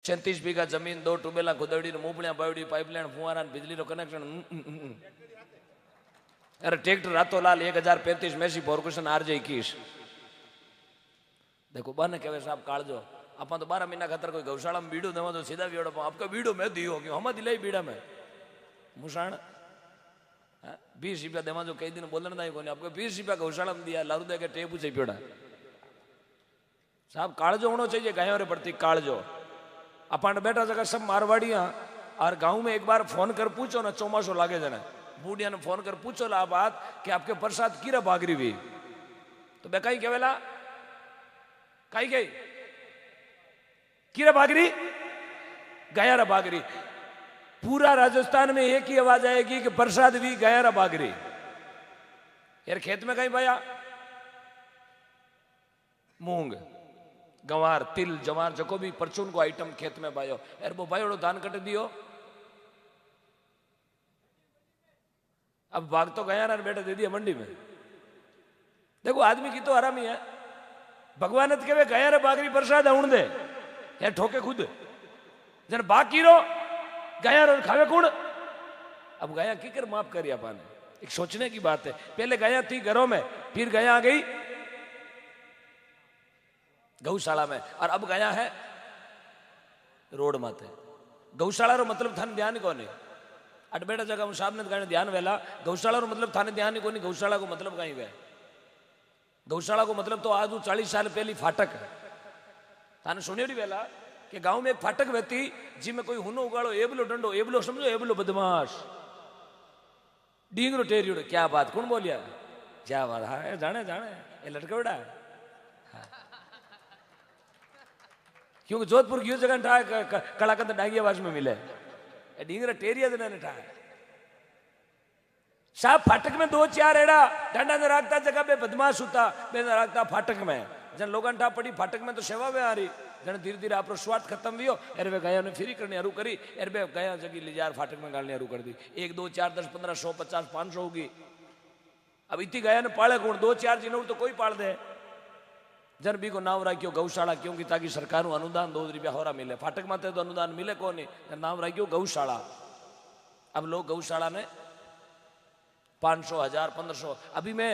36 बीघा जमीन, 2 ट्यूबवेला खुदड़ी, मूपड़िया बावड़ी, पाइपलाइन, फुवारा, बिजली रो कनेक्शन। अरे ट्रैक्टर रातों लाल 1035 मेसी फॉर्कुशन RJ 21। देखो बने कहे साहब कालजो आप तो 12 महीना खातर कोई गौशाला में बीड़ो देवा तो सीधा बीड़ो आपका बीड़ो मैं दियो कि हम दिलाई बीड़ा में मुसाण 20 रुपया देवा जो कई दिन बोलन दाई कोनी आपको 20 रुपया गौशाला में दिया लारू दे के टेप पूछे पियोड़ा साहब कालजो होना चाहिए गायों रे प्रति कालजो। अपन बैठा जगह सब मारवाड़ियां और गांव में एक बार फोन कर पूछो ना चौमासो लागे जना बूढ़िया ने फोन कर पूछो ला बात कि आपके प्रसाद कीरा भागरी हुई तो बे कहीं केवेला कहीं गई कीरा भागरी गयारा भागरी। पूरा राजस्थान में एक ही आवाज आएगी कि प्रसाद भी गयारा भागरी। यार खेत में कहीं भाया मूंग गंवार तिल जवार जको भी परचून को आइटम खेत में बायो यार वो भाई धान कट दियो अब भाग तो गया ना बेटा दे दिया मंडी में। देखो आदमी की तो आरामी है भगवान के गया रे बागरी प्रसाद उण दे यार ठोके खुद जन बाकी रो गया रो खावे कौन। अब गया की कर माफ करिए पाने एक सोचने की बात है। पहले गया थी घरों में फिर गया आ गई गौशाला में और अब गया है रोड माथे। गौशाला रो मतलब थाने ध्यान कोनी अट बेटा जगह हूँ साहब ने कहने ध्यान वेला गौशाला रो मतलब थाने ध्यान ही कोनी। गौशाला को मतलब कहीं वे गौशाला को मतलब तो आज 40 साल पहली फाटक है थाने सुनियोड़ी वेला कि गांव में एक फाटक रहती जिसमें कोई हुनो उगाड़ो एबलो डंडो एबलो समझो एबलो बदमाश डींगरो टेरियो क्या बात कौन बोलिया क्या बात हाँ जाने जाने ये लटकवड़ा क्योंकि जोधपुर की जगह ठा कलाकंद डांगी आवाज में मिले डींगरा टेरिया दिन ठा साहब फाटक में 2-4 एड़ा डंडा ने राखता जगह पे बदमाश होता बे ने राखता फाटक में जन लोगन ठा पड़ी फाटक में तो सेवा में आ रही जन धीरे धीरे आप स्वार्थ खत्म भी हो एर वे गया ने फ्री करने अरू करी एर वे गया जगी ले जार फाटक में गालने अरू कर दी 1 2 4 10 15 100 50 500 होगी। अब इतनी गया ने पाले कौन 2-4 जिनों तो कोई पाल दे जन भी को नाम रखियो गौशाला क्योंकि ताकि सरकार अनुदान 2 रुपया होरा मिले फाटक माते तो अनुदान मिले को नहीं नाम रखियो गौशाला। अब लोग गौशाला ने 500 1000 1500 अभी मैं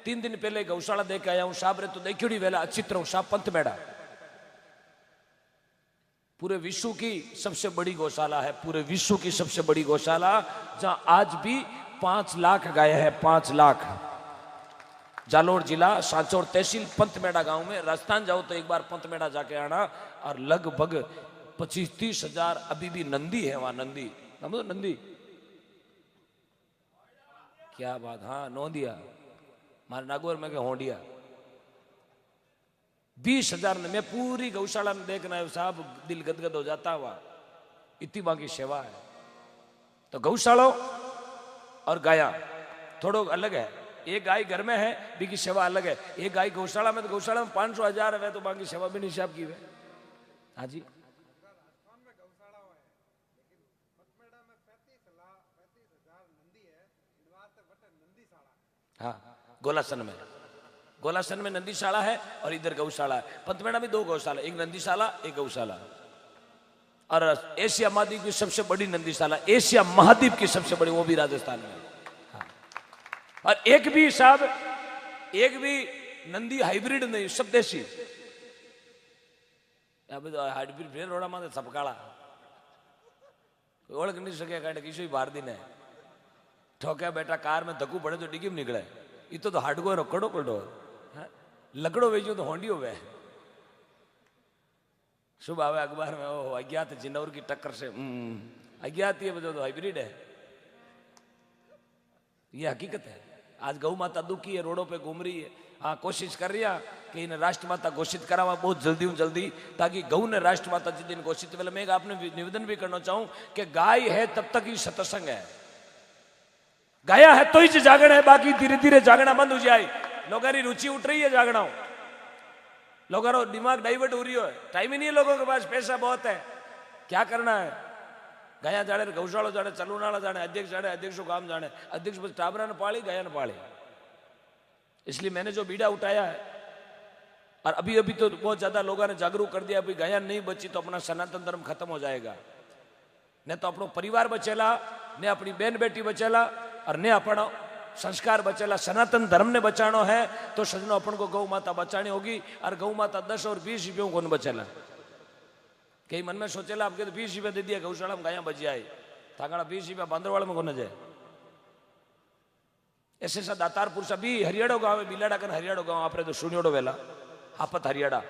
3 दिन पहले गौशाला देख के आया हूं साहब रे तो देखियोड़ी वेला अच्छी तरह साहब पंथ मेड़ा पूरे विश्व की सबसे बड़ी गौशाला है पूरे विश्व की सबसे बड़ी गौशाला जहां आज भी 5 लाख गाय है 5 लाख। जालोर जिला सांचौर तहसील पंतमेड़ा गांव में राजस्थान जाओ तो एक बार पंतमेड़ा जाके आना और लगभग 25-30 हजार अभी भी नंदी है वहां नंदी समझो नंदी क्या बात हाँ नोंदिया मारे नागौर में के होंडिया 20 हजार मैं पूरी गौशाला में देखना है साहब दिल गदगद हो जाता हुआ इतनी बाकी सेवा है। तो गौशाला और गाया थोड़ा अलग है एक गाय घर में है बी की सेवा अलग है एक गाय गौशाला में तो गौशाला में 500 1000 है तो बाकी सेवा भी नहीं हिसाब की है। हाँ जी हाँ गोलासन में नंदीशाला है और इधर गौशाला है। पंतमेड़ा में 2 गौशाला एक नंदीशाला एक गौशाला और एशिया महाद्वीप की सबसे बड़ी नंदीशाला एशिया महाद्वीप की सबसे बड़ी वो भी राजस्थान में हाँ। और एक भी साहब एक भी नंदी हाइब्रिड नहीं सब देशी हाइब्रिड फिर रोड़ा माते सबकाड़ा ओळख नहीं सके कारण किसी बार दिन है ठोके बेटा कार में धक्कू पड़े तो डिगी में निकले इतो तो हाडगो रखड़ो कड़ो लकड़ो वेचो तो होंडियो वे शुभ आवे अखबार में ओ अज्ञात जिनौर की टक्कर से अज्ञात ये तो हाइब्रिड है ये हकीकत है। आज गौ माता दुखी है रोडों पे घूम रही है हाँ कोशिश कर रही है कि इन्हें राष्ट्र माता घोषित करावा बहुत जल्दी ताकि गौ ने राष्ट्र माता जिस दिन घोषित पहले मैं आपने निवेदन भी करना चाहूं कि गाय है तब तक ही सत्संग है गाया है तो ही जागरण है बाकी धीरे धीरे जागना बंद हो जाए लोगों की रुचि उठ रही है जागना लोगों का दिमाग डाइवर्ट हो रही है टाइम ही नहीं है लोगों के पास पैसा बहुत है क्या करना है गाया जाने गौशाला जाने चलूनाला जाने अध्यक्ष काम जाने अध्यक्ष बस टाबरा ने पाली गाया ने पाली। इसलिए मैंने जो बीड़ा उठाया है और अभी अभी तो बहुत ज्यादा लोगों ने जागरूक कर दिया, अभी गायन नहीं बची तो अपना सनातन धर्म खत्म हो जाएगा। ने तो अपनो परिवार बचेला, ने अपनी बहन बेटी बचेला, और ने अपना संस्कार बचेला। सनातन धर्म ने बचानो है तो सजनों अपन को गौ माता बचानी होगी। और गौ माता 10 और 20 रुपयों को बचेला। कई मन में सोचेला आपके तो 20 रुपया दे दिया गौशाला में गाया बच जाए, थाकड़ा 20 रुपया बांदरवाड़ में को न जाए। ऐसे सा दातारपुर से भी हरियाणा गाँव है, बिलाड़ा कर हरियाणा गाँव आपने तो सुनियोड़ो वेला आपत हरियाणा।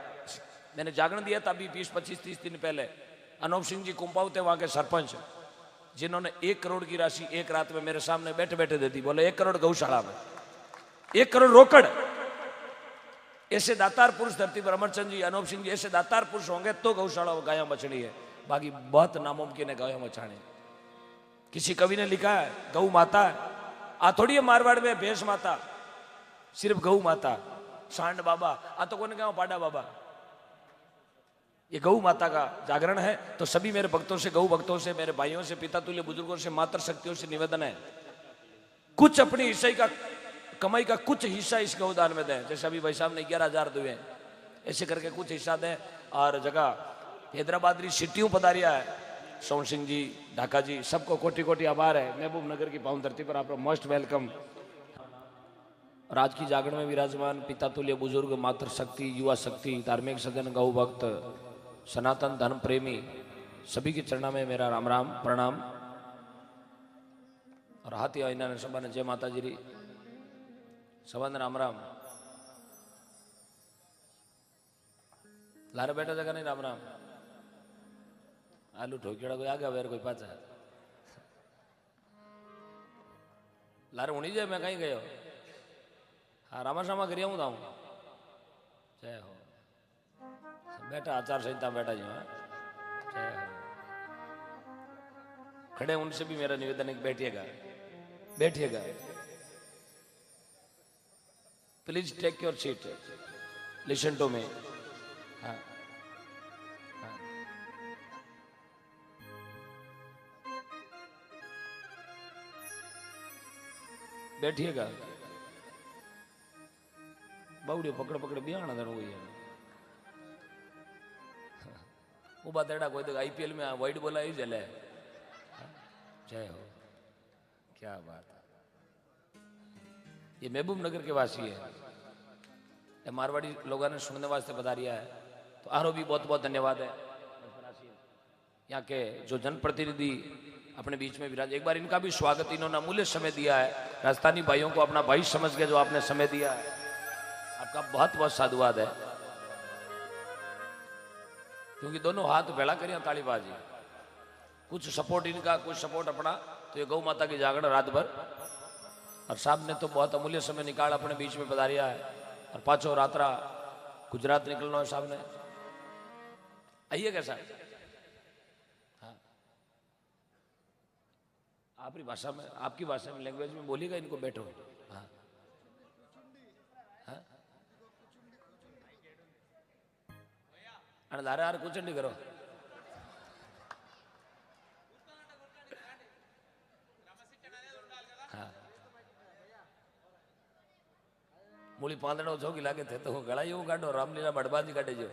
मैंने जागरण दिया था अभी 20, 25, 30 दिन पहले। अनूप सिंह जी कुंपाव थे वहां के सरपंच, जिन्होंने 1 करोड़ की राशि एक रात में मेरे सामने बैठे बैठे दे दी। बोले 1 करोड़ गौशाला में, 1 करोड़ रोकड़। ऐसे दातार पुरुष धरती पर अमरचंद जी, अनूप सिंह जी ऐसे दातार पुरुष होंगे तो गौशाला गाया बचनी है। बाकी बहुत नामुमकिन है गाया बचाने। किसी कवि ने लिखा है गौ माता आ थोड़ी है मारवाड़ में भैंस माता, सिर्फ गौ माता। सांड बाबा आ तो कौन कहा पाडा बाबा। ये गौ माता का जागरण है। तो सभी मेरे भक्तों से, गौ भक्तों से, मेरे भाइयों से, पिता तुल्य बुजुर्गों से, मातृ शक्तियों से निवेदन है, कुछ अपनी हिस्से का कमाई का कुछ हिस्सा इस गौदान में दें। जैसे अभी भाई साहब ने 11,000 दिए, ऐसे करके कुछ हिस्सा दें। और जगह हैदराबाद सिटियों पधारिया है, सोन सिंह जी, ढाका जी, सबको कोटि कोटि आभार है। महबूब नगर की पावन धरती पर आपका मोस्ट वेलकम। और आज की जागरण में विराजमान पिता तुल्य बुजुर्ग, मातृ शक्ति, युवा शक्ति, धार्मिक सज्जन, गौ भक्त, सनातन धर्म प्रेमी, सभी के चरणों में मेरा राम राम प्रणाम। और हाथी आईना ने सभा ने जय माता जी, सभा ने राम राम। लारे बैठा जगह नहीं राम राम। आलू ठोकेड़ा कोई आगे वेर कोई पाचा लारे होनी जाए। मैं कहीं गयो हाँ रामा शामा करिया हूँ ताऊं जय हो बेटा। आचार संहिता बैठा जी हाँ जय हो। खड़े उनसे भी मेरा निवेदन है कि बैठिएगा, बैठिएगा। Please take your seat, listen to me. हाँ बैठिएगा। बावड़ियो पकड़ पकड़ बिहाना दर हुई है। वो बात एड़ा कोई तो आईपीएल में वाइड बोला ही जले। जय हो, क्या बात है। ये महबूब नगर के वासी है, ये मारवाड़ी लोगों ने सुनने वास्ते बता रिया है। तो आरो भी बहुत बहुत धन्यवाद है। यहाँ के जो जनप्रतिनिधि अपने बीच में विराज, एक बार इनका भी स्वागत। इन्होंने अमूल्य समय दिया है, राजस्थानी भाइयों को अपना भाई समझ के जो आपने समय दिया है, आपका बहुत बहुत साधुवाद है। क्योंकि दोनों हाथ भेड़ा करिए तालीबाजी, कुछ सपोर्ट इनका, कुछ सपोर्ट अपना। तो ये गौ माता की जागरण रात भर। और साहब ने तो बहुत अमूल्य समय निकाल अपने बीच में पधारिया है। और 5 रात्रा गुजरात निकलना है साहब ने। आइए कैसा हाँ आपकी भाषा में, आपकी भाषा में, लैंग्वेज में बोलिएगा इनको। बैठो हाँ हाँ लारे यार कुछ नहीं करो। हाँ मूली पांदड़ो छोकी लागे थे तो गला यूं काटो, रामलीला बड़बाजी काटे जो।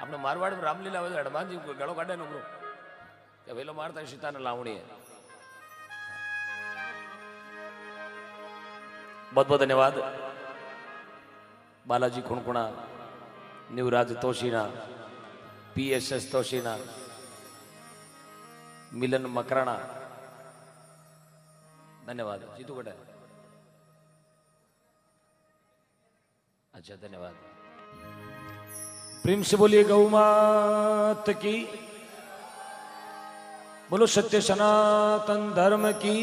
अपने मारवाड़ में रामलीला हो हनुमान जी गलो काटे नो क्या वेलो मारता है सीता ने लावणी है। बहुत बहुत धन्यवाद। बालाजी खुणकुणा, न्यूराज तोशीना, PSS तोशीना, मिलन मकराना, धन्यवाद। जीतू कटा अच्छा धन्यवाद। प्रेम से बोलिए गौ मात की, बोलो सत्य सनातन धर्म की,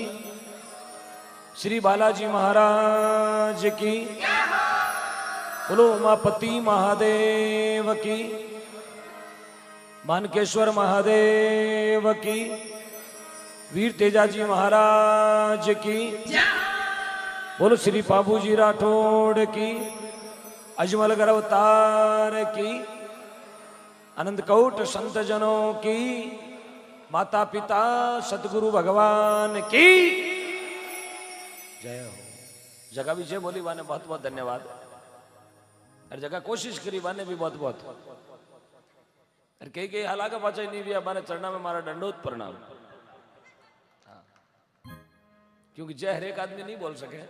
श्री बालाजी महाराज की, बोलो उमापति महादेव की, मानकेश्वर महादेव की, वीर तेजाजी महाराज की, बोलो श्री बाबूजी राठौड़ की, अजमलगर अवतार की, अनंत कौट संत जनों की, माता पिता सतगुरु भगवान की जय हो। जगह भी छे बोली वाने बहुत बहुत धन्यवाद और जगह कोशिश करी वाने भी बहुत बहुत और कई हालाका पाचा नहीं भी हमारे चरणा में मारा दंडोत प्रणाम। क्योंकि जय हर एक आदमी नहीं बोल सके,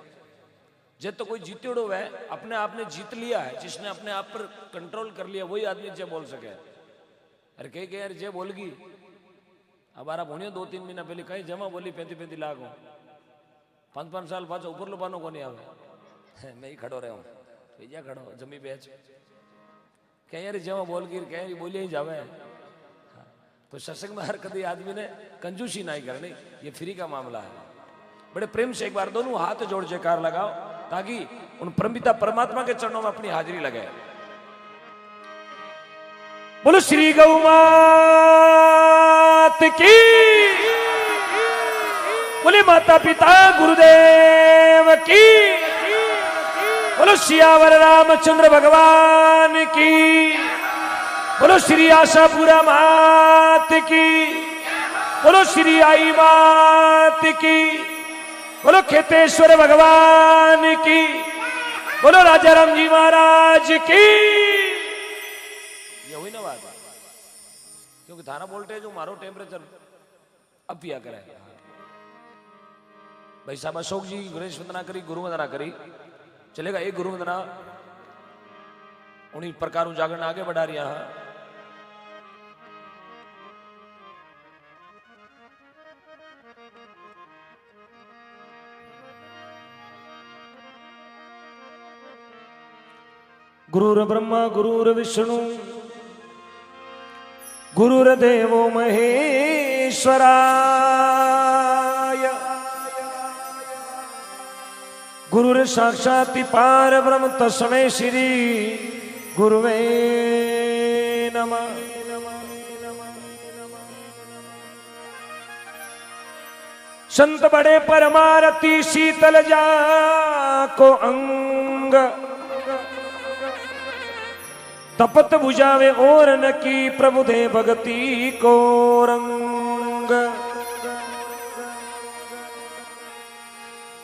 जय तो कोई जीतेड़ो है अपने आप ने जीत लिया है, जिसने अपने आप पर कंट्रोल कर लिया वही आदमी जय बोल सके। अरे कई यार जय बोलगी हमारा भूणियो 2-3 महीना पहले कहीं जमा बोली 35-35 लाख हो 5-5 साल पाचो ऊपर लो पानो को नहीं आवे मैं ही खड़ो रहा हूँ भैया खड़ो जमी बेच कहीं यार जमा बोल गिर कहीं बोलिए ही जावे। तो सत्संग में हर कभी आदमी ने कंजूसी नहीं करनी, ये फ्री का मामला है। बड़े प्रेम से एक बार दोनों हाथ जोड़ जयकार लगाओ ताकि उन परमपिता परमात्मा के चरणों में अपनी हाजिरी लगे। बोलो श्री गौ मात की, बोले माता पिता गुरुदेव की, बोलो सियावर रामचंद्र भगवान की, बोलो श्री आशापुरा मात की, बोलो श्री आई मात की, बोलो खेतेश्वर भगवान की, बोलो राजा राम जी महाराज की। ये हुई ना बात, क्योंकि थाना वोल्टेज मारो टेम्परेचर अब पिया करे। भाई साहब अशोक जी गणेश वंदना करी, गुरु वंदना करी, चलेगा एक गुरु वंदना उन्हीं प्रकार जागरण आगे बढ़ा रही है। गुरुर ब्रह्मा गुरुर विष्णु गुरुर्देवो महेश्वराय, गुरुर साक्षात् पार ब्रह्म तस्मै श्री गुरुवे नमः। संत बड़े परमारती शीतल जा को अंग, तपत बुझावे और न की प्रभु दे भगती को रंग।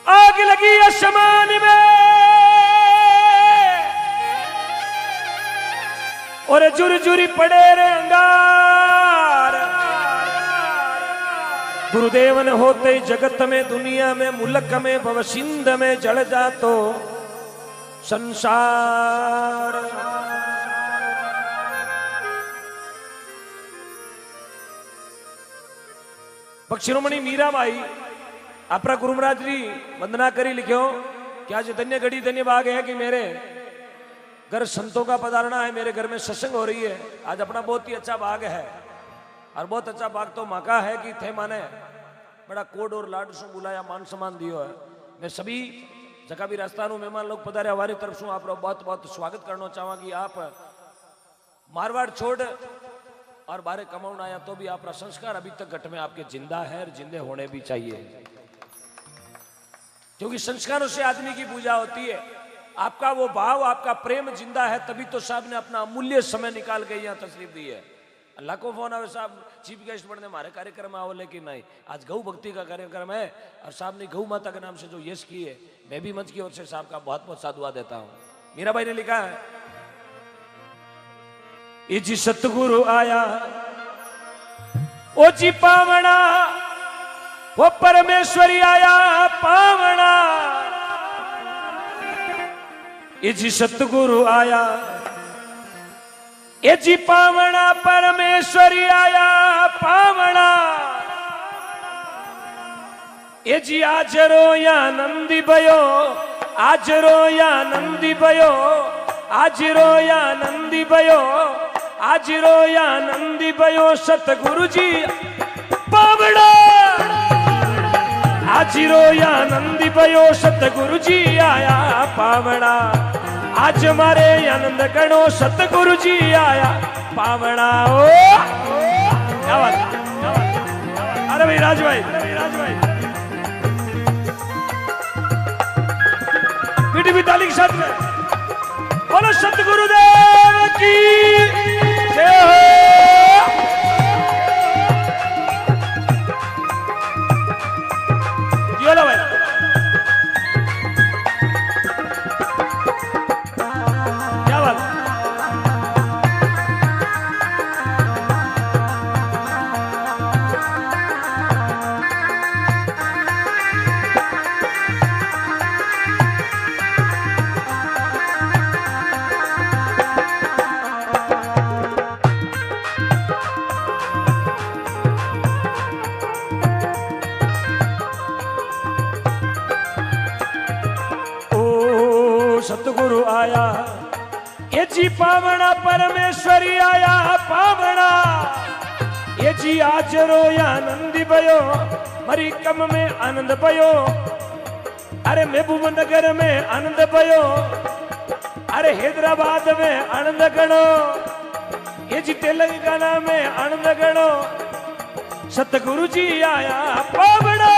आग लगी आसमान में और जुरजुरी पड़े रे अंगार, गुरुदेव ने होते जगत में दुनिया में मुल्क में भवसिंध में जल जातो संसार। शिरोमणि मीराबाई अपना गुरु महाराज जी वंदना करी लिखो कि आज धन्य घड़ी धन्य भाग है कि मेरे घर संतों का पधारना है, मेरे घर में सत्संग हो रही है। आज अपना बहुत ही अच्छा भाग है और बहुत अच्छा भाग तो माँ का है कि थे माने बड़ा कोड और लाड से बुलाया, मान सम्मान दियो है। मैं सभी जगह भी राजस्थान मेहमान लोग पधारे हमारी तरफ से आप बहुत बहुत स्वागत करना चाहूँगा कि आप मारवाड़ छोड़ और बारे कमाउन आया तो भी आपका संस्कार अभी तक घट में आपके जिंदा है और जिंदे होने भी चाहिए, क्योंकि संस्कारों से आदमी की पूजा होती है। आपका वो भाव आपका प्रेम जिंदा है तभी तो साहब ने अपना अमूल्य समय निकाल के यहाँ तशरीफ दी है। अल्लाह को फोन आवे साहब चीफ गेस्ट बनने हमारे कार्यक्रम आओ, लेकिन नहीं, आज गौ भक्ति का कार्यक्रम है और साहब ने गौ माता के नाम से जो यश की है, मैं भी मंच की ओर से साहब का बहुत बहुत साधुवाद देता हूँ। मीराबाई ने लिखा है, इजी सतगुरु आया ओ जी पावना, वो परमेश्वरी आया पावना, इजी सतगुरु आया ए जी पावना, परमेश्वरी आया पावना, ए जी आज रोया नंदी भयो, आज रोया नंदी भयो, आज रोया नंदी भयो, आज रोया नंदी भयो सतगुरु जी पावड़ा, आज रोया नंदी भयो सतगुरु जी आया पावड़ा, आज मारे आनंद गणो सतगुरु जी आया पावड़ा। ओ क्या बात, अरे भाई राज भाई, मीठी भी ताली के साथ में बोलो सतगुरुदेव की जय हो। भाई पावना परमेश्वरी आया पावना, ये जी आचरो आनंदी भयो, मरी कम में आनंद भयो, अरे महबूब नगर में आनंद भयो, अरे हैदराबाद में आनंद गणो, ये जी तेलंगाना में आनंद गणो, सतगुरु जी आया पावना।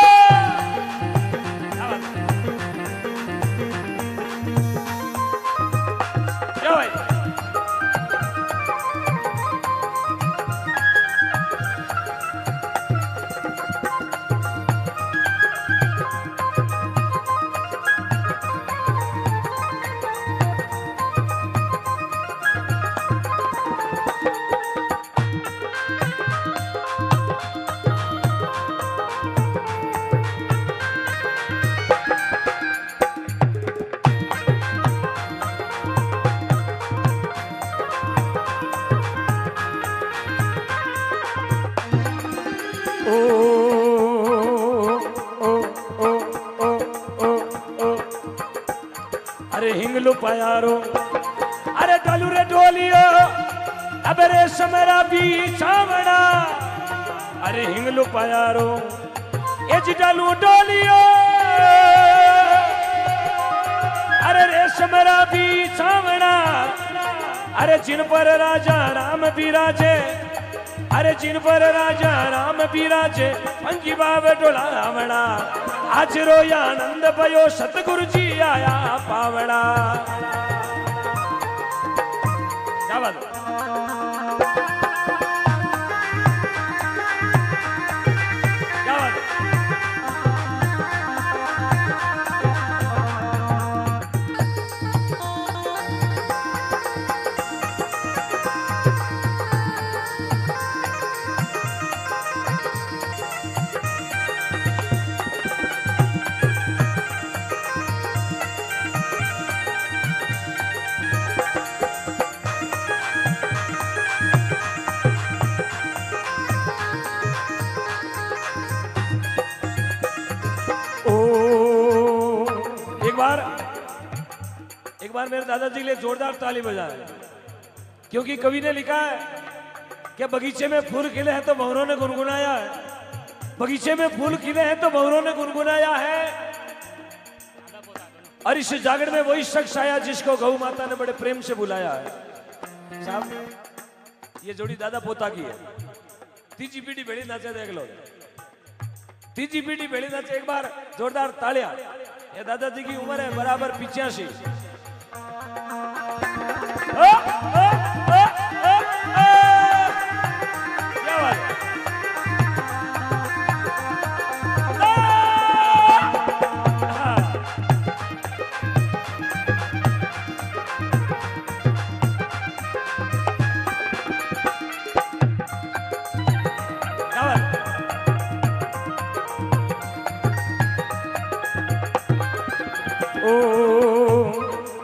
अरे हिंगलू पयारो, अरे डालू रे डोलियो, अब रे समरा भी छावड़ा, अरे हिंगलू पयारो, ये जी डालू डोलियो, अरे रे समरा भी छावड़ा, अरे जिन पर राजा राम बिराजे, अरे जिन पर राजा राम बिराजे, पंजी बाब डोलावड़ा, आज रोया आनंद भयो, सतगुरु जी आया पावड़ा। क्या बात क्या बात एक बार मेरे दादाजी के लिए जोरदार ताली बजाए, क्योंकि कवि ने लिखा है कि बगीचे में फूल खिले हैं तो भंवरों ने गुनगुनाया है, बगीचे में फूल खिले हैं तो भंवरों ने गुनगुनाया है, और इस जागरण में वही शख्स आया जिसको गौ माता ने बड़े प्रेम से बुलाया है। साहब ये जोड़ी दादा पोता की है। तीजी पीढ़ी भेड़ी नाचे, देख लो, तीजी पीढ़ी भेड़ी नाचे, एक बार जोरदार तालियां। ये दादाजी की उम्र है बराबर 85। क्या बात है?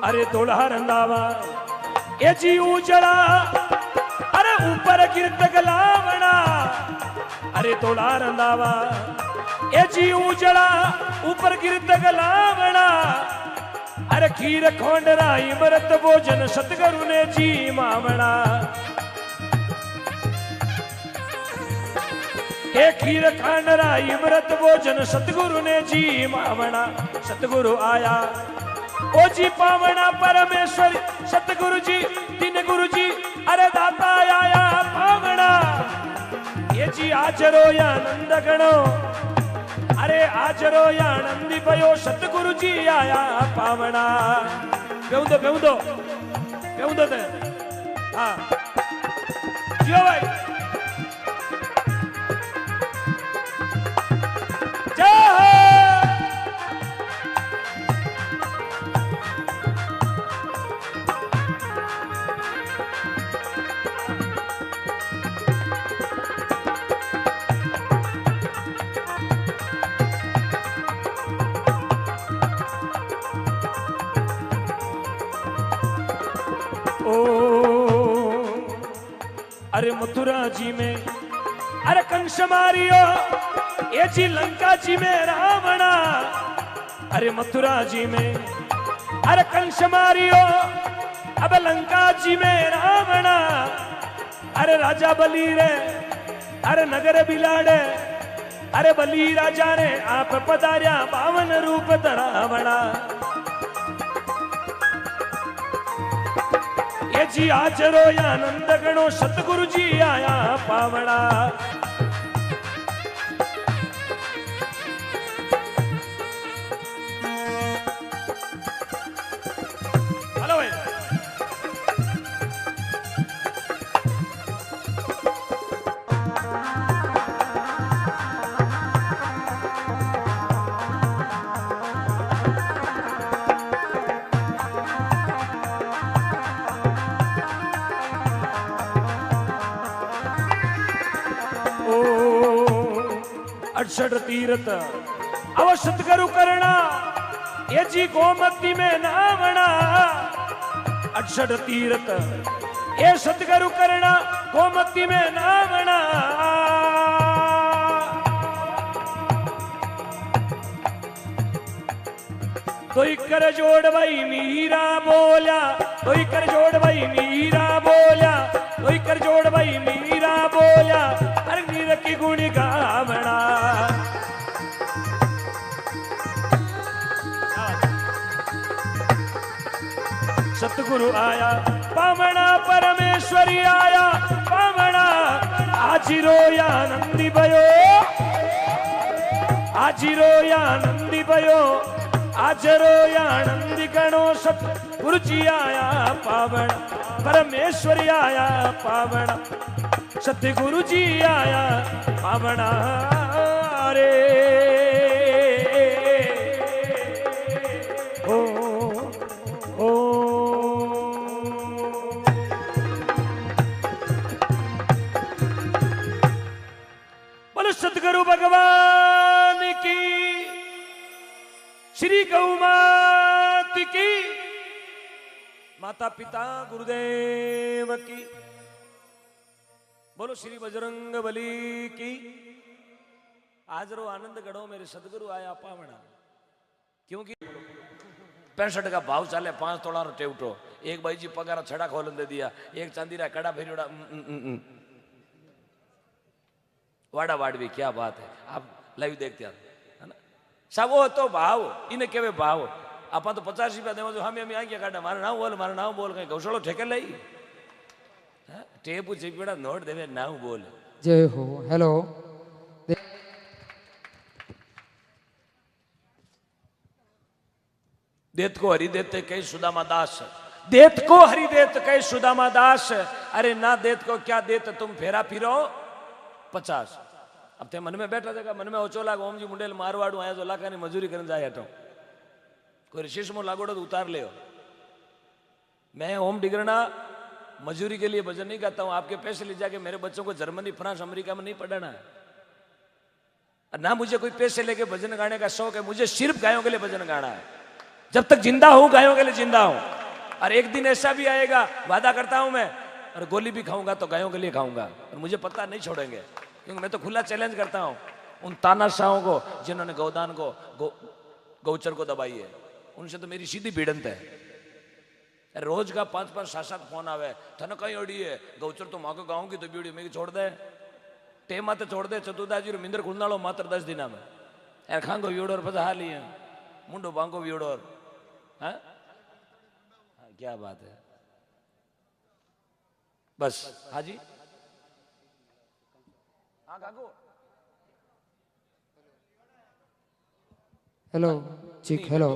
अरे तोड़ा रंदावा ये जी उजड़ा, अरे ऊपर गिरत गलावना, अरे तोड़ा रंदावा ये जी उजड़ा, ऊपर गिरत गलावना, अरे खीर खोंडरा इमरत भोजन सतगुरु ने जी मावना, के खीर खांडरा इमरत भोजन सतगुरु ने जी मावना। सतगुरु आया ओ जी पावना परमेश्वर, सतगुरु जी तीन गुरु जी, अरे दाता आया पावना, ये जी आचरो आनंद गणो, अरे आचरो आनंदी भयो, सतगुरु जी आया पावना। बेउदो बेउदो बेउदो ते हाँ जियो भाई जय। अरे मथुरा जी में अरे कंस मारियो, ये जी लंका जी में रावणा, अरे मथुरा जी में अरे कंस मारियो, अब लंका जी में रावणा, अरे राजा बलि रे, अरे नगर बिलाड़े, अरे बलि राजा ने आप पधार्या 52 रूप धरावणा। ये जी आचरो आनंद गणो सतगुरु जी आया पावड़ा। हेलो भाई, अड़सठ तीर्थ अवसत करु करना, ये जी गोमती में नावना। 68 तीर्थ ये सतगुरु करना, गोमती में नावना। तो कर जोड़ भाई मीरा बोला, तो कर जोड़ भाई मीरा बोला, तो कर जोड़ भाई मीरा बोला, अरे नीर की गुणी गावना। सतगुरु आया पावना, परमेश्वरी आया पावना। आजिरो या नंदी भयो, आजिरो या नंदी भयो, आजरो या नंदी गणो सतगुरु जी आया पावना, परमेश्वरी आया पावना, सतगुरु जी आया पावना रे। ओ ओ बोलो सतगुरु भगवान की, श्री गौ माता की, माता पिता गुरुदेव की, बोलो श्री बजरंग बली की। आज रो आनंद गढ़ो मेरे सदगुरु आया पावना। क्योंकि 65 का भाव चाले, 5 तोला रो टेवटो, एक भाई जी पगार छड़ा खोलन दे दिया, एक चांदी रा कड़ा फेरियोड़ा वाड़ा वाड़वी। क्या बात है, आप लाइव देखते हैं है ना। सब वो तो भाव, इन्हें केवे भाव। आप तो 50 रुपया देव, हम आगे काटा, मारा नाव बोल, मारा नाव बोल, कहीं गौशालो ठेके लाई टेपू चिपड़ा नोट देवे नाव बोल। जय हो। हेलो, देत को हरि देते कई सुदामा दास, देत को हरि देत कई सुदामा दास। अरे ना देत को क्या देत तुम फेरा फिरो 50। अब ते मन में बैठा था, मन में ओचो लाग, ओम जी मुंडेल मारवाड़ू आया जो लाखा ने मजूरी करने जाए हटो, कोई शीशमो लागोड़ो तो उतार ले। मैं ओम डिगरना मजूरी के लिए भजन नहीं गाता हूं, आपके पैसे ले जाके मेरे बच्चों को जर्मनी, फ्रांस, अमेरिका में नहीं पढ़ाना है। ना मुझे कोई पैसे लेके भजन गाने का शौक है, मुझे सिर्फ गायों के लिए भजन गाना है। जब तक जिंदा हूं गायों के लिए जिंदा हूं। और एक दिन ऐसा भी आएगा, वादा करता हूं मैं, और गोली भी खाऊंगा तो गायों के लिए खाऊंगा, और मुझे पता नहीं छोड़ेंगे। क्योंकि मैं तो खुला चैलेंज करता हूं उन तानाशाहों को जिन्होंने गौदान को गौचर को दबाई है, उनसे तो मेरी सीधी भिड़ंत है। रोज का 5-5 7-7 फोन आवे, थन कहीं ओडी है गौचर तो माँ को गाँव की तो बीड़ी मैं छोड़ दे, टेमा तो छोड़ दे, चतुर्दाजी मिंदर खुलनालो मात्र 10 दिन में यार खांगो वीडोर पता हाली है मुंडो बांगो वीडोर। हाँ क्या बात है, बस हाजी हाँ काको। हेलो ठीक, हेलो।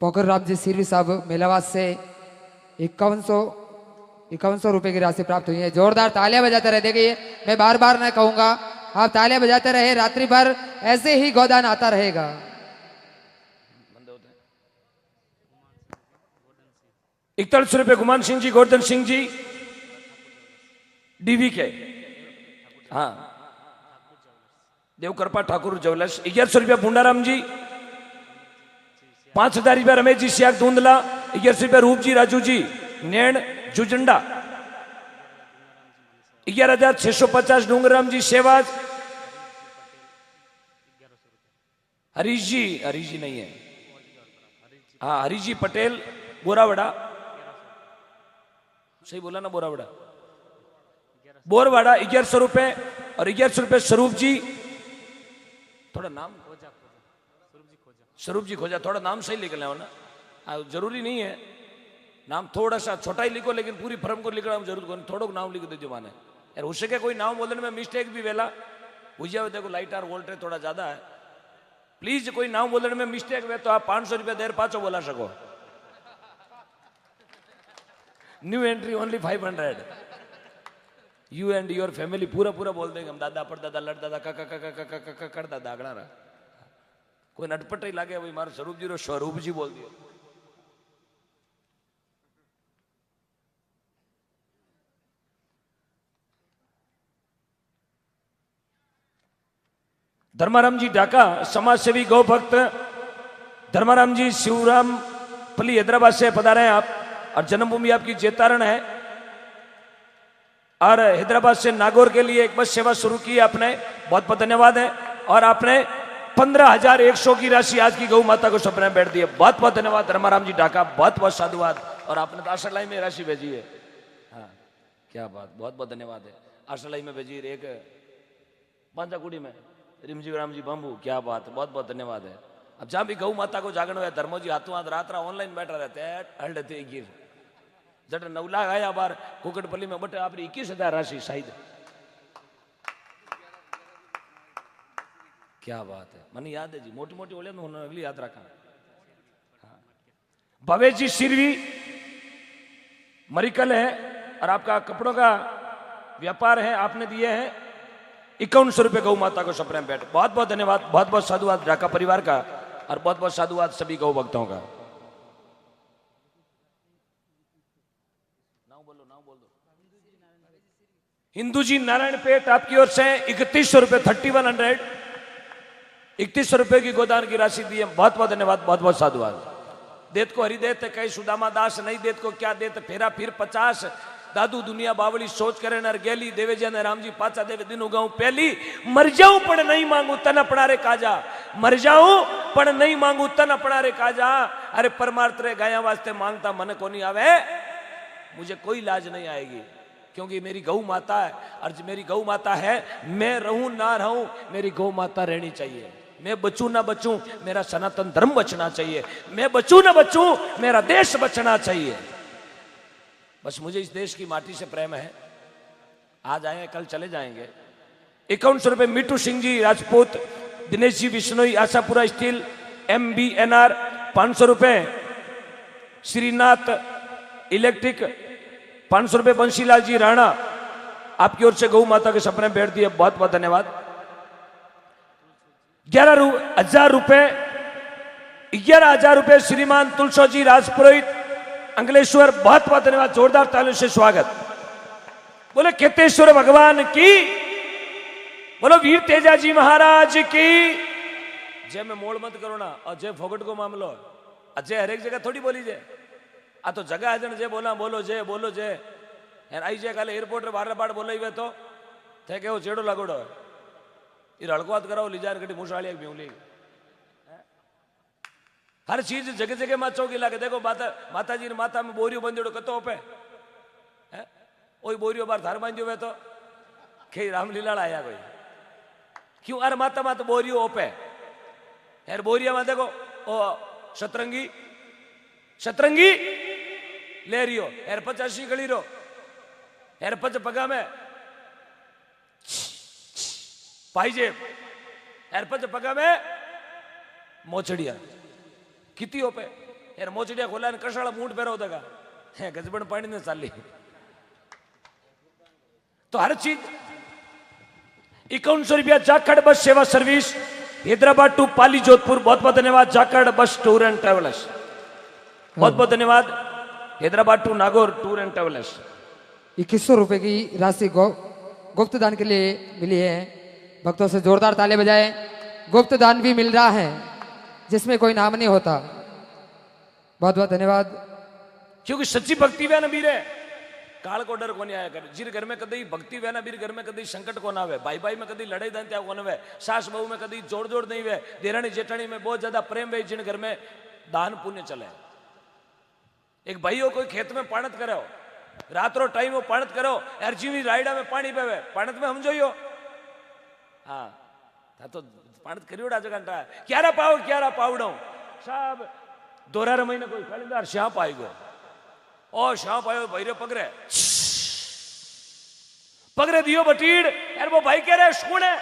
पोखर राम जी सिरवी साहब मेलावास से 5100 रुपए की राशि प्राप्त हुई है। जोरदार तालियां बजाते रहे। देखिए मैं बार बार नहीं कहूंगा, आप तालियां बजाते रहे, रात्रि भर ऐसे ही गोदान आता रहेगा। 41 रुपए गुमान सिंह जी, गोवर्धन सिंह जी डीवी के, हाँ देवकरपा ठाकुर ज्वेलर्स। 1100 रुपया भुंडाराम जी, 5000 रुपया रमेश जी सियाग धुंधला, 1100 रुपया रूप जी राजू जी नैण जुजंडा, 11650 डूंगराम जी सेवाज, हरीश जी नहीं है, हाँ हरीश जी पटेल गोरावड़ा सही बोला ना? बोरावड़ा, बोरवाड़ा 1100 रुपए। और 1100 रुपए स्वरूप जी, थोड़ा नाम स्वरूप जी खोजा, थोड़ा नाम सही लिख लेना ना, जरूरी नहीं है नाम थोड़ा सा छोटा ही लिखो, लेकिन पूरी फर्म को लिखना जरूर को, थोड़ा नाम लिख दीजिए माने यार। उससे क्या कोई नाम बोलने में मिस्टेक भी वेला बुझिया, देखो लाइट आर वोल्टेज थोड़ा ज्यादा है, प्लीज कोई नाम बोलने में मिस्टेक हुए तो आप 500 रुपया देर पाचो बोला सको। New entry only 500। You and your family पूरा पूरा बोल देंगे हम, दादा परदादा लड़दादा काका काका काका काका कर दादा आगड़ा रहा। कोई नटपट ही लागे भाई मारो स्वरूप जी रो स्वरूप जी बोल दियो। धर्माराम जी ढाका, समाज सेवी गौ भक्त धर्माराम जी शिवराम पली हैदराबाद से पधारे हैं आप, और जन्मभूमि आपकी जेतारण है, और हैदराबाद से नागौर के लिए एक बस सेवा शुरू की है आपने, बहुत बहुत धन्यवाद है। और आपने 15,100 की राशि आज की गौ माता को सपने में बैठ दी है, बहुत बहुत धन्यवाद धर्माराम जी ढाका, बहुत बहुत साधुवाद। और आपने तो आशालाई में राशि भेजी है, हाँ क्या बात, बहुत बहुत धन्यवाद है। आशालाई में भेजी, एक पांचाकुड़ी में रिमजी राम जी बम्बू, क्या बात है, बहुत बहुत धन्यवाद है। अब जहां भी गौ माता को जागरण हुआ धर्मो जी हाथों हाथ रात ऑनलाइन बैठा रहते हैं, हल्डते गिर जट 9 लाख आया बार कुकटपल्ली में बटे आपकी 21,000 राशि शायद, क्या बात है, मन याद है जी, मोटी मोटी बोले तो अगली याद रखा। हाँ। भवेश जी सिरवी मरिकल है, और आपका कपड़ों का व्यापार है, आपने दिए हैं 5100 रुपए गौ माता को सपने में बैठ, बहुत बहुत धन्यवाद, बहुत बहुत साधुवाद ढाका परिवार का, और बहुत बहुत साधुवाद सभी गौ भक्तों का। हिंदू जी नारायणपेट आपकी ओर से 3100 रुपए 3100 3100 रुपए की गोदान की राशि दी है, बहुत बहुत धन्यवाद, बहुत बहुत साधुवाद। देत को हरि देत कई सुदामा दास, नहीं देत को क्या देत फेरा फिर 50, दादू दुनिया बावली सोच करे नर गेली, देवे जन राम जी पाचा देवे दिनु गाऊं पहली, मर जाऊं पण नहीं मांगू तन अपना रे काजा, मर जाऊं पण नहीं मांगू तन अपना रे काजा। अरे परमार्थ रे गाया वास्ते मांगता मन को नहीं आवे, मुझे कोई लाज नहीं आएगी, क्योंकि मेरी गौ माता है, और मेरी गौ माता है, मैं रहूं ना रहूं मेरी गौ माता रहनी चाहिए, मैं बचूं ना बचूं मेरा सनातन धर्म बचना चाहिए, मैं बचूं ना बचूं मेरा देश बचना चाहिए। बस मुझे इस देश की माटी से प्रेम है, आज आए कल चले जाएंगे। 5100 रुपए मिट्टू सिंह जी राजपूत, दिनेश जी बिश्नोई आशापुरा स्टील MBNR 500 रुपए, श्रीनाथ इलेक्ट्रिक 500 रुपए, बंशीलाल जी राणा आपकी ओर से गौ माता के सपने बैठ दिए, बहुत बहुत धन्यवाद। 11,000 रुपए 11,000 रुपए श्रीमान तुलसो जी राजपुरोहित अंकलेश्वर, बहुत बहुत धन्यवाद, जोरदार तालियों से स्वागत। बोले केतेश्वर भगवान की, बोलो वीर तेजा जी महाराज की जय। में मोड़ मत करो ना, और जय फोगट को मामलो, जय हर एक जगह थोड़ी बोली जय, आ तो जगह है जन जय बोला, बोलो जय बोलो जय, आई जय काले एयरपोर्ट रे बार बार बोले हुए तो थे के वो चेड़ो लगोड़ो ये हड़कवात कराओ लीजार कटी मुशाली भूली, हर चीज जगह जगह में चौकी लागे। देखो माता जी ने माता में बोरियो बंदियों कतो पे है, ओई बोरियो बार धार बांधियो हुए तो खे रामलीला आया कोई, क्यों अरे माता माता बोरियो ओपे यार, बोरिया में देखो ओ शतरंगी शतरंगी ले रियो यार 85 गली रो यार 5 पगा में पाइजे यार 5 पगा में मोचड़िया किती ओपे यार, मोचड़िया खोला ने कशाला मूठ पैरा होता का गजबन पानी ने चाली, तो हर चीज 5100 रुपया जाखड़ बस सेवा सर्विस हैदराबाद टू पाली जोधपुर, बहुत बहुत धन्यवाद जाखड़ बस टूर एंड ट्रेवल्स, बहुत बहुत धन्यवाद Hyderabad to Nagaur tour and travels. 2100 रुपए की राशि गुप्त दान के लिए मिली है, भक्तों से जोरदार ताले बजाएं। गुप्त दान भी मिल रहा है जिसमें कोई नाम नहीं होता, बहुत बहुत धन्यवाद। क्योंकि सच्ची भक्ति वे नबीर है, काल को डर को नहीं आया कर, जिर घर में कदी भक्ति वे नबीर घर में कदी संकट को ना वे, भाई भाई में कदी लड़ाई दान त्याग को ना वे, सास बहू में कदी जोड़ जोड़ नहीं वे, देरानी जेठानी में बहुत ज्यादा प्रेम वे, जिन घर में दान पुण्य चले। एक भाई हो कोई खेत में पाणत करे हो रात्रो टाइम पाणत करो यार जीवी रायडा में पानी पीवे पाणत में हम जोयो हाँ तो पाणत करियोड़ा जगंटा क्यारा पावड़ो साहब दोरा महीने कोई कालीदार श्याप आई गो ओ श्याप आयो भैरे पगरे दियो बटीड़ यार वो भाई कह रहे सुन है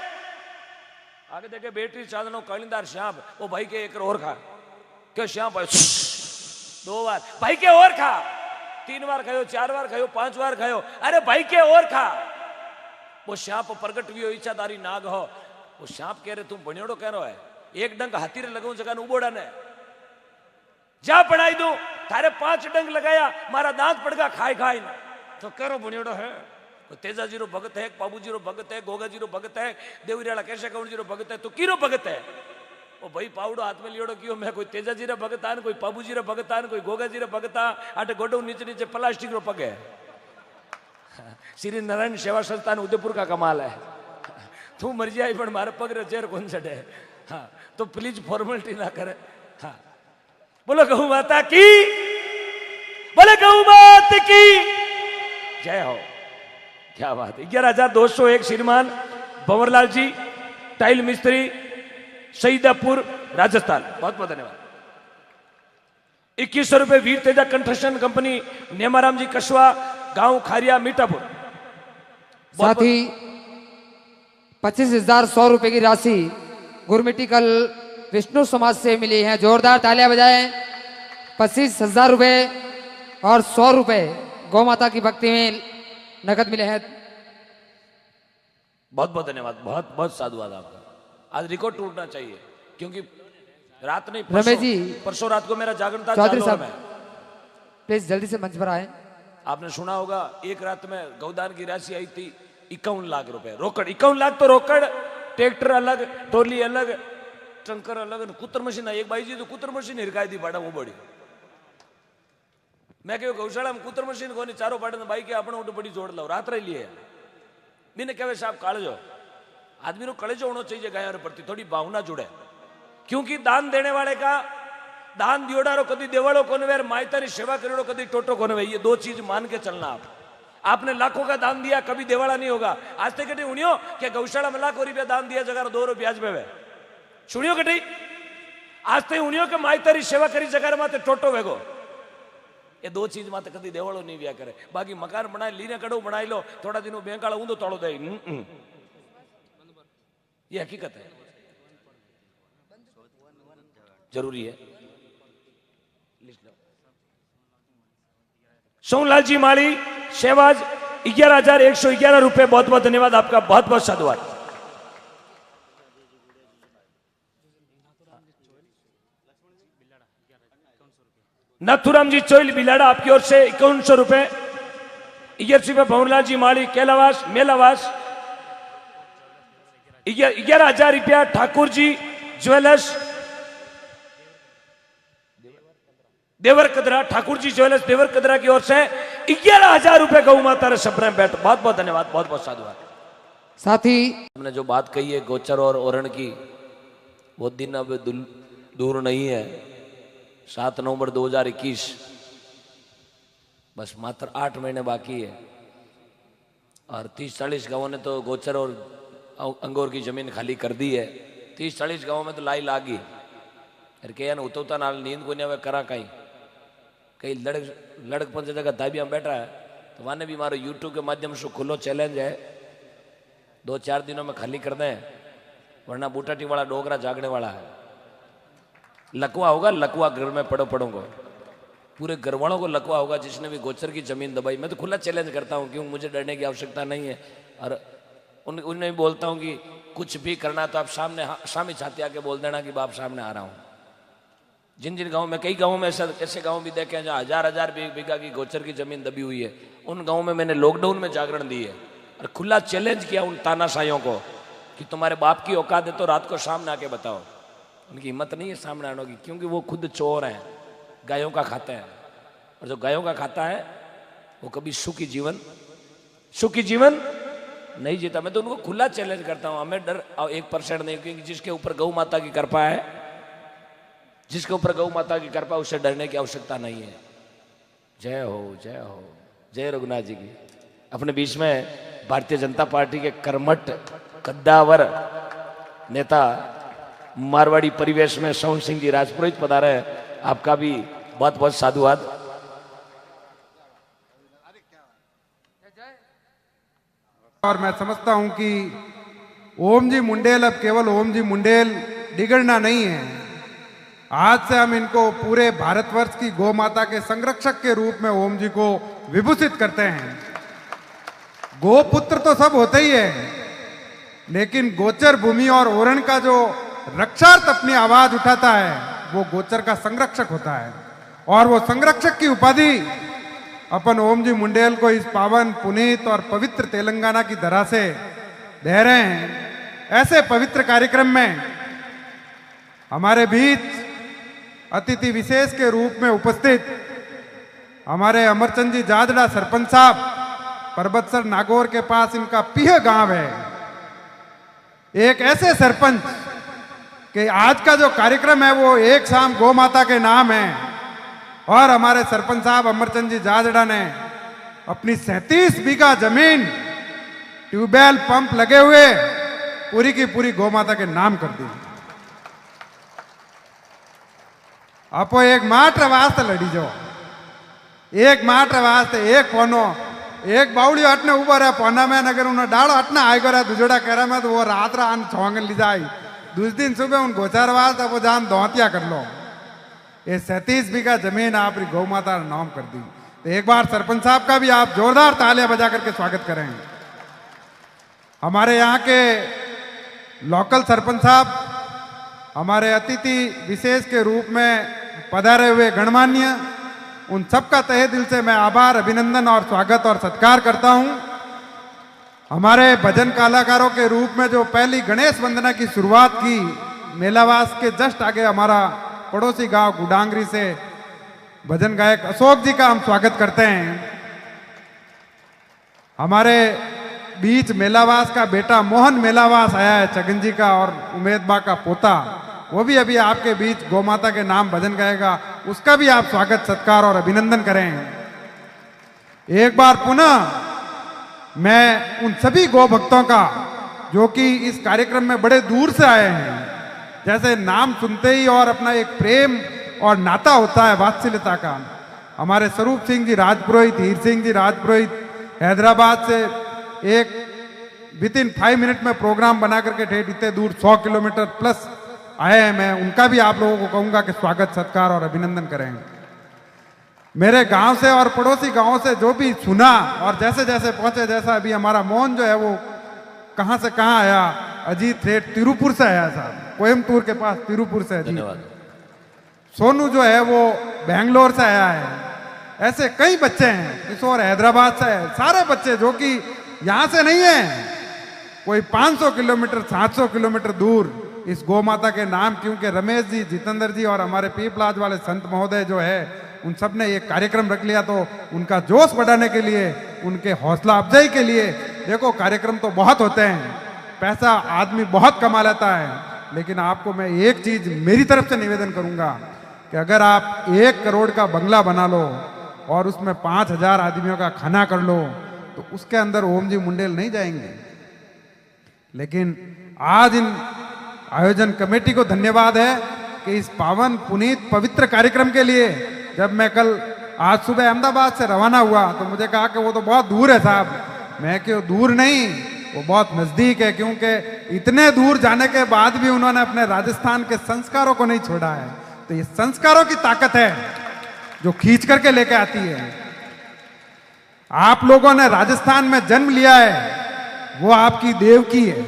आगे देखे बेटी चादनो कालीदार श्याप वो भाई के एक और खा क्यों श्याप आयो 2 बार भाई के और खा 3 बार खायो 4 बार खायो 5 बार खायो अरे भाई के और खा वो श्याप प्रगट भी हो इच्छाधारी नाग हो वो श्याप कह रहे तुम बनियोड़ो कह रहा है एक डंक हाथी रे लगाऊं जगह उबोड़ा ने जा पढ़ाई दू थारे 5 डंक लगाया मारा दांत पड़गा खाए खाए ना तो करो बनियोड़ो है तेजा जीरो भगत है पाबू जीरो भगत है गोगा जीरो भगत है देवरियाला कैसे कौन जीरो भगत है तो कीरो भगत है ओ भाई पावड़ो हाथ में लियोड़ो क्यों मैं कोई तेजा जीरा भगत आन कोई पाबू जीरा भगत आन कोई गोगा जीरा भगत आटे गोडो नीचे नीचे प्लास्टिक रो पगे श्री नारायण सेवा संस्थान उदयपुर का कमाल है तू मर जाए पर मारे पग रे चेर कौन चढ़े हाँ तो प्लीज फॉर्मेलिटी ना करे हाँ बोलो गौ माता की बोले गौ माता की जय हो क्या बात है 11,201 श्रीमान भंवरलाल जी टाइल मिस्त्री शहीदापुर राजस्थान बहुत बहुत धन्यवाद 2100 रुपए वीर तेजा कंस्ट्रक्शन कंपनी नेमाराम जी कशवा गांव खारिया मीठापुर साथ ही 25,100 रुपए की राशि गुरमिटिकल विष्णु समाज से मिली है जोरदार तालियां बजाएं 25,000 रुपए और 100 रुपए गौ माता की भक्ति में नगद मिले हैं बहुत बहुत धन्यवाद बहुत बहुत साधुवाद आपका आज रिकॉर्ड टूटना चाहिए क्योंकि रात नहीं रमेश जी परसों रात को मेरा जागरण था चौधरी जालौर साहब में प्लीज जल्दी से मंच पर आए आपने सुना होगा एक रात में गौदान की राशि आई थी 51 लाख रुपए रोकड़ 51 लाख तो रोकड़ ट्रैक्टर अलग टोली अलग टंकर अलग कुतर मशीन एक बाई जी तो कुतर मशीन हिरकाई थी बाड़ा वो बड़ी मैं क्यों गौशाला में कुतर मशीन को चारों पाटे बाई के अपने उठ बड़ी जोड़ लो रात रही लिए मैंने कहे साहब कालजो आदमी को कलेजो होना चाहिए गायों प्रति थोड़ी भावना जुड़े क्योंकि दान देने वाले का दान दियोड़ारो कभी देवाड़ो कोने वे मायतारी सेवा करोड़ो कभी टोटो कोने वे ये 2 चीज मान के चलना आपने लाखों का दान दिया कभी देवाड़ा नहीं होगा आज तक कटी उनियो कि गौशाला में लाखों रुपया दान दिया जगह 2 ब्याज पे वे सुनियो कटी आज तक उनियो के मायतारी सेवा करी जगह माते टोटो वेगो ये 2 चीज माते कभी देवाड़ो नहीं व्या करे बाकी मकान बनाए लीने कड़ो बनाई लो थोड़ा दिनों बेंकाड़ा ऊंधो तोड़ो दे ये हकीकत है जरूरी है सोनलाल जी माली शहबाज 11,111 रुपए बहुत बहुत धन्यवाद आपका बहुत बहुत साधुवाद नथुराम जी चोइल बिलाड़ा आपकी ओर से 5100 रुपए 11 रुपए भंवरलाल जी माली कैलावास मेलावास 11,000 रुपया ठाकुर जी ज्वेलर्स देवर कदरा ठाकुर जी ज्वेलर्स देवर कदरा की ओर से 11,000 रुपए गौ माता रे सप्रेम बैठ बहुत बहुत धन्यवाद बहुत बहुत साधुवाद साथ ही हमने जो बात कही है गोचर और ओरण की वो दिन अब दूर नहीं है 7 नवंबर 2021 बस मात्र 8 महीने बाकी है और 30-40 गांवों ने तो गोचर और अंगोर की जमीन खाली कर दी है 30-40 गांवों में तो लाई लागी अरे क्या ना उतोता नाल नींद को नहीं करा कहीं लड़क पंच जगह दाबिया बैठा है तो वाने भी मारो यूट्यूब के माध्यम से खुलो चैलेंज है 2-4 दिनों में खाली कर दें वरना बूटाटी वाला डोगरा जागने वाला है लकवा होगा लकवा घर में पड़ोगे पूरे घर वालों को लकवा होगा जिसने भी गोचर की जमीन दबाई मैं तो खुला चैलेंज करता हूँ क्यों मुझे डरने की आवश्यकता नहीं है और उन्हें भी बोलता हूँ कि कुछ भी करना तो आप सामने छाती आके बोल देना कि बाप सामने आ रहा हूँ जिन जिन गाँव में कई गाँवों में ऐसे गाँव भी देखे हैं जहाँ 1000-1000 बीघा की गोचर की जमीन दबी हुई है उन गाँव में मैंने लॉकडाउन में जागरण दी है और खुला चैलेंज किया उन तानाशाहियों को कि तुम्हारे बाप की औकात है तो रात को सामने आके बताओ उनकी हिम्मत नहीं है सामने आने की क्योंकि वो खुद चोर हैं गायों का खाते हैं और जो गायों का खाता है वो कभी सुखी जीवन नहीं जीता मैं तो उनको खुला चैलेंज करता हूँ हमें डर 1% नहीं क्योंकि जिसके ऊपर गौ माता की कृपा है जिसके ऊपर गौ माता की कृपा उससे डरने की आवश्यकता नहीं है जय हो जय रघुनाथ जी की। अपने बीच में भारतीय जनता पार्टी के कर्मठ कद्दावर नेता मारवाड़ी परिवेश में सोहन सिंह जी राजपुरोहित पधारे हैं। आपका भी बहुत बहुत साधुवाद। और मैं समझता हूं कि ओम जी मुंडेल अब केवल ओम जी मुंडेल डिगड़ना नहीं है। आज से हम इनको पूरे भारतवर्ष की गौ माता के संरक्षक के रूप में ओम जी को विभूषित करते हैं। गोपुत्र तो सब होते ही है, लेकिन गोचर भूमि और ओरण का जो रक्षार्थ अपनी आवाज उठाता है वो गोचर का संरक्षक होता है। और वो संरक्षक की उपाधि अपन ओम जी मुंडेल को इस पावन पुनीत और पवित्र तेलंगाना की धरा से दे रहे हैं। ऐसे पवित्र कार्यक्रम में हमारे बीच अतिथि विशेष के रूप में उपस्थित हमारे अमरचंद जी जाजड़ा सरपंच साहब, परबतसर नागौर के पास इनका पीह गांव है। एक ऐसे सरपंच कि आज का जो कार्यक्रम है वो एक शाम गौ माता के नाम है। और हमारे सरपंच साहब अमरचंद जी जाजड़ा ने अपनी 37 बीघा जमीन ट्यूबवेल पंप लगे हुए पूरी की पूरी गौ माता के नाम कर दी। आप एक मात्र वास्ते लड़ी जाओ, एक मात्र वास्ते एक पोनो, एक बावड़ी हटने ऊपर है पोना में, अगर उन्हें डालो हटना आएगा रहा दुजोड़ा कह रहा मैं तो वो रात रान छोंगन ली जाए। दूसरे दिन सुबह उन गोचार वास्ते वो जान दोहतिया कर लो। ये 37 बीघा जमीन आपकी गौ माता ने नाम कर दी। तो एक बार सरपंच साहब का भी आप जोरदार तालियां बजा करके स्वागत करें। हमारे यहाँ के लोकल सरपंच साहब, हमारे अतिथि विशेष के रूप में पधारे हुए गणमान्य, उन सबका तहे दिल से मैं आभार, अभिनंदन और स्वागत और सत्कार करता हूं। हमारे भजन कलाकारों के रूप में जो पहली गणेश वंदना की शुरुआत की, मेलावास के जस्ट आगे हमारा पड़ोसी गांव गुडांगरी से भजन गायक अशोक जी का हम स्वागत करते हैं। हमारे बीच मेलावास का बेटा मोहन मेलावास आया है, छगन जी का और उमेद बा का पोता, वो भी अभी आपके बीच गौ माता के नाम भजन गाएगा। उसका भी आप स्वागत सत्कार और अभिनंदन करें। एक बार पुनः मैं उन सभी गौ भक्तों का जो कि इस कार्यक्रम में बड़े दूर से आए हैं, जैसे नाम सुनते ही और अपना एक प्रेम और नाता होता है वात्सल्यता का, हमारे स्वरूप सिंह जी राजपुरोहित, हीर सिंह जी राजपुरोहित हैदराबाद से एक विदिन 5 मिनट में प्रोग्राम बना करके ठेठ इतने दूर 100 किलोमीटर प्लस आए हैं। मैं उनका भी आप लोगों को कहूंगा कि स्वागत सत्कार और अभिनंदन करें। मेरे गांव से और पड़ोसी गांवों से जो भी सुना और जैसे जैसे पहुंचे, जैसा अभी हमारा मोहन जो है वो कहां से कहां आया, अजीत ठेठ तिरुपुर से आया साहब, कोयमतूर के पास तिरुपुर से। धन्यवाद। सोनू जो है वो बेंगलोर से आया है। ऐसे कई बच्चे हैं, किशोर हैदराबाद से है। सारे बच्चे जो कि यहां से नहीं है, कोई 500 किलोमीटर 700 किलोमीटर दूर इस गौ माता के नाम, क्योंकि रमेश जी, जितेंद्र जी और हमारे पीपलाज वाले संत महोदय जो है उन सब ने एक कार्यक्रम रख लिया। तो उनका जोश बढ़ाने के लिए, उनके हौसला अफजाई के लिए, देखो कार्यक्रम तो बहुत होते हैं, पैसा आदमी बहुत कमा लेता है, लेकिन आपको मैं एक चीज मेरी तरफ से निवेदन करूंगा कि अगर आप 1 करोड़ का बंगला बना लो और उसमें 5000 आदमियों का खाना कर लो तो उसके अंदर ओम जी मुंडेल नहीं जाएंगे। लेकिन आज इन आयोजन कमेटी को धन्यवाद है कि इस पावन पुनीत पवित्र कार्यक्रम के लिए, जब मैं कल आज सुबह अहमदाबाद से रवाना हुआ तो मुझे कहा कि वो तो बहुत दूर है साहब। मैं क्यों दूर नहीं, वो बहुत नजदीक है, क्योंकि इतने दूर जाने के बाद भी उन्होंने अपने राजस्थान के संस्कारों को नहीं छोड़ा है। तो ये संस्कारों की ताकत है जो खींच करके लेके आती है। आप लोगों ने राजस्थान में जन्म लिया है, वो आपकी देवकी है।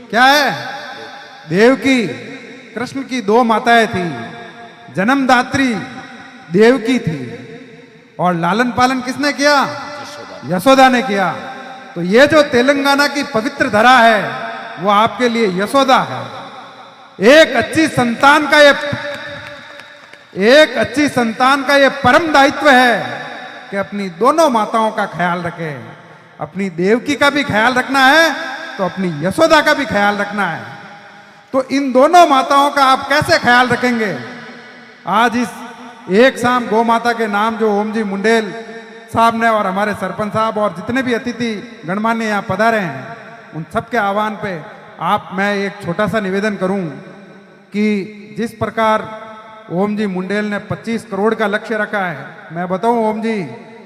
क्या है? देवकी। कृष्ण की 2 माताएं थी, जन्मदात्री देवकी थी और लालन पालन किसने किया? यशोदा ने किया। तो ये जो तेलंगाना की पवित्र धरा है वो आपके लिए यशोदा है। एक अच्छी संतान का ये परम दायित्व है कि अपनी दोनों माताओं का ख्याल रखे। अपनी देवकी का भी ख्याल रखना है तो अपनी यशोदा का भी ख्याल रखना है। तो इन दोनों माताओं का आप कैसे ख्याल रखेंगे? आज इस एक शाम गौ माता के नाम जो ओम जी मुंडेल साहब ने और हमारे सरपंच साहब और जितने भी अतिथि गणमान्य यहाँ पधारे हैं, उन सबके आह्वान पे मैं एक छोटा सा निवेदन करूं कि जिस प्रकार ओम जी मुंडेल ने 25 करोड़ का लक्ष्य रखा है, मैं बताऊं ओम जी,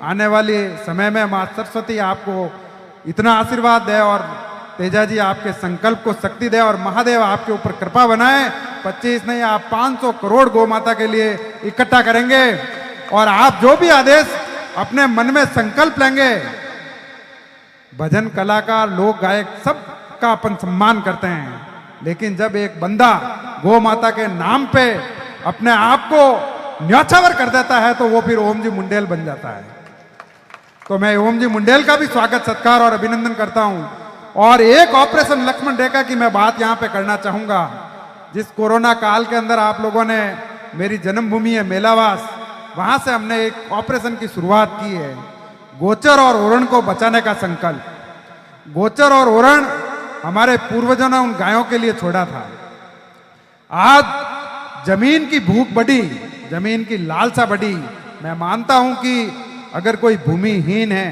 आने वाले समय में माँ सरस्वती आपको इतना आशीर्वाद दे और तेजा जी आपके संकल्प को शक्ति दे और महादेव आपके ऊपर कृपा बनाए। 25 नहीं, आप 500 करोड़ गौ माता के लिए इकट्ठा करेंगे और आप जो भी आदेश अपने मन में संकल्प लेंगे, भजन कलाकार, लोक गायक सबका अपन सम्मान करते हैं, लेकिन जब एक बंदा गौ माता के नाम पे अपने आप को न्यौछावर कर देता है तो वो फिर ओम जी मुंडेल बन जाता है। तो मैं ओम जी मुंडेल का भी स्वागत, सत्कार और अभिनंदन करता हूं। और एक ऑपरेशन लक्ष्मण रेखा की मैं बात यहां पे करना चाहूंगा। जिस कोरोना काल के अंदर आप लोगों ने मेरी जन्मभूमि है मेलावास, वहां से हमने एक ऑपरेशन की शुरुआत की है, गोचर और ओरण को बचाने का संकल्प। गोचर और ओरण हमारे पूर्वजों ने उन गायों के लिए छोड़ा था। आज जमीन की भूख बढ़ी, जमीन की लालसा बढ़ी। मैं मानता हूं कि अगर कोई भूमिहीन है,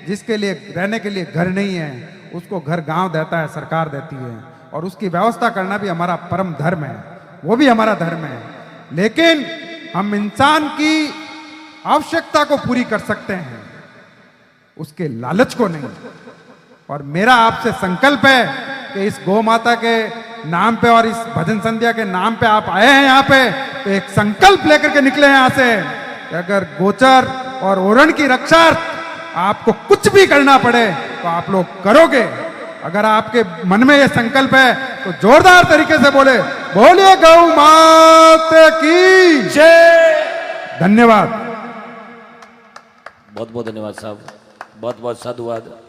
जिसके लिए रहने के लिए घर नहीं है, उसको घर गांव देता है, सरकार देती है, और उसकी व्यवस्था करना भी हमारा परम धर्म है, वो भी हमारा धर्म है। लेकिन हम इंसान की आवश्यकता को पूरी कर सकते हैं, उसके लालच को नहीं। और मेरा आपसे संकल्प है कि इस गौ माता के नाम पे और इस भजन संध्या के नाम पे आप आए हैं यहाँ पे, तो एक संकल्प लेकर के निकले यहाँ से कि अगर गोचर और ओरण की रक्षार्थ आपको कुछ भी करना पड़े तो आप लोग करोगे। अगर आपके मन में ये संकल्प है तो जोरदार तरीके से बोलिए गौ माता की जय। धन्यवाद। बहुत बहुत धन्यवाद साहब, बहुत बहुत साधुवाद।